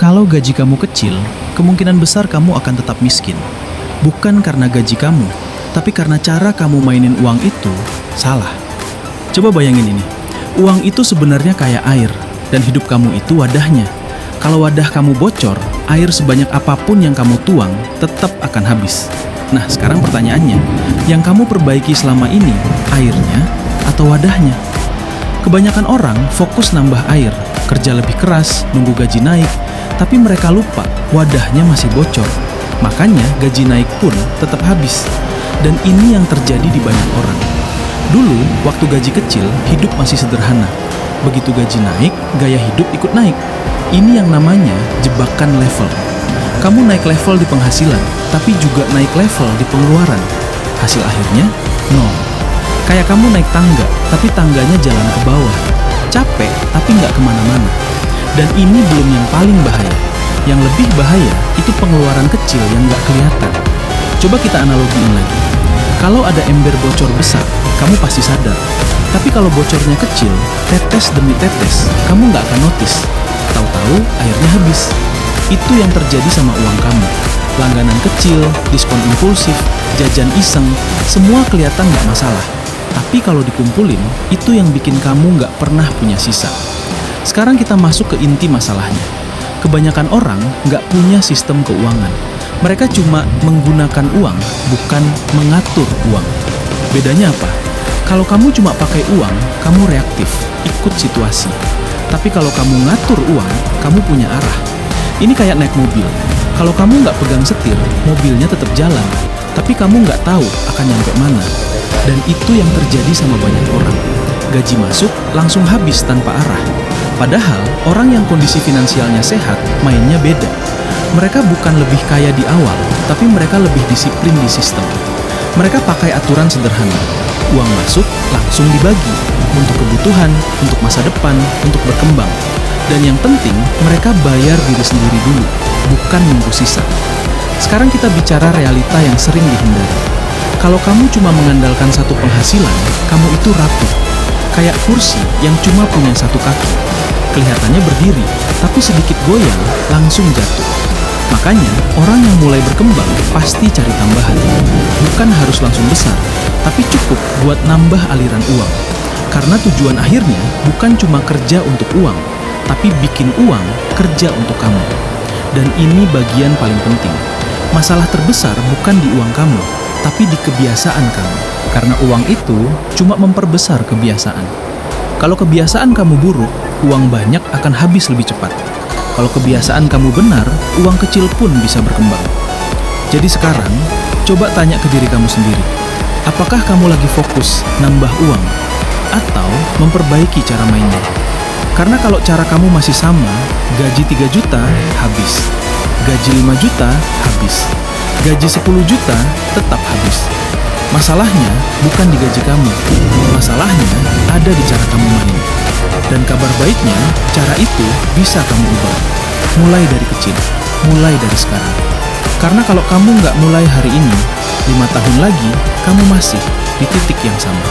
Kalau gaji kamu kecil, kemungkinan besar kamu akan tetap miskin. Bukan karena gaji kamu, tapi karena cara kamu mainin uang itu salah. Coba bayangin ini, uang itu sebenarnya kayak air, dan hidup kamu itu wadahnya. Kalau wadah kamu bocor, air sebanyak apapun yang kamu tuang tetap akan habis. Nah, sekarang pertanyaannya, yang kamu perbaiki selama ini, airnya atau wadahnya? Kebanyakan orang fokus nambah air, kerja lebih keras, nunggu gaji naik, tapi mereka lupa wadahnya masih bocor. Makanya gaji naik pun tetap habis. Dan ini yang terjadi di banyak orang. Dulu, waktu gaji kecil, hidup masih sederhana. Begitu gaji naik, gaya hidup ikut naik. Ini yang namanya jebakan level. Kamu naik level di penghasilan, tapi juga naik level di pengeluaran. Hasil akhirnya, nol. Kayak kamu naik tangga, tapi tangganya jalan ke bawah. Capek, tapi nggak kemana-mana. Dan ini belum yang paling bahaya. Yang lebih bahaya, itu pengeluaran kecil yang nggak kelihatan. Coba kita analogiin lagi. Kalau ada ember bocor besar, kamu pasti sadar. Tapi kalau bocornya kecil, tetes demi tetes, kamu nggak akan notice. Tahu-tahu airnya habis. Itu yang terjadi sama uang kamu. Langganan kecil, diskon impulsif, jajan iseng, semua kelihatan nggak masalah. Tapi kalau dikumpulin, itu yang bikin kamu nggak pernah punya sisa. Sekarang kita masuk ke inti masalahnya. Kebanyakan orang nggak punya sistem keuangan. Mereka cuma menggunakan uang, bukan mengatur uang. Bedanya apa? Kalau kamu cuma pakai uang, kamu reaktif, ikut situasi. Tapi kalau kamu ngatur uang, kamu punya arah. Ini kayak naik mobil. Kalau kamu nggak pegang setir, mobilnya tetap jalan. Tapi kamu nggak tahu akan nyampe mana. Dan itu yang terjadi sama banyak orang. Gaji masuk, langsung habis tanpa arah. Padahal, orang yang kondisi finansialnya sehat, mainnya beda. Mereka bukan lebih kaya di awal, tapi mereka lebih disiplin di sistem. Mereka pakai aturan sederhana. Uang masuk, langsung dibagi. Untuk kebutuhan, untuk masa depan, untuk berkembang. Dan yang penting, mereka bayar diri sendiri dulu, bukan nunggu sisa. Sekarang kita bicara realita yang sering dihindari. Kalau kamu cuma mengandalkan satu penghasilan, kamu itu rapuh. Kayak kursi yang cuma punya satu kaki. Kelihatannya berdiri, tapi sedikit goyang, langsung jatuh. Makanya, orang yang mulai berkembang pasti cari tambahan. Bukan harus langsung besar, tapi cukup buat nambah aliran uang. Karena tujuan akhirnya bukan cuma kerja untuk uang, tapi bikin uang kerja untuk kamu. Dan ini bagian paling penting. Masalah terbesar bukan di uang kamu, tapi di kebiasaan kamu. Karena uang itu cuma memperbesar kebiasaan. Kalau kebiasaan kamu buruk, uang banyak akan habis lebih cepat. Kalau kebiasaan kamu benar, uang kecil pun bisa berkembang. Jadi sekarang, coba tanya ke diri kamu sendiri. Apakah kamu lagi fokus nambah uang? Atau memperbaiki cara mainnya? Karena kalau cara kamu masih sama, gaji 3 juta habis. Gaji 5 juta habis. Gaji 10 juta tetap habis. Masalahnya bukan di gaji kamu. Masalahnya ada di cara kamu main. Dan kabar baiknya, cara itu bisa kamu ubah. Mulai dari kecil, mulai dari sekarang. Karena kalau kamu nggak mulai hari ini, 5 tahun lagi, kamu masih di titik yang sama.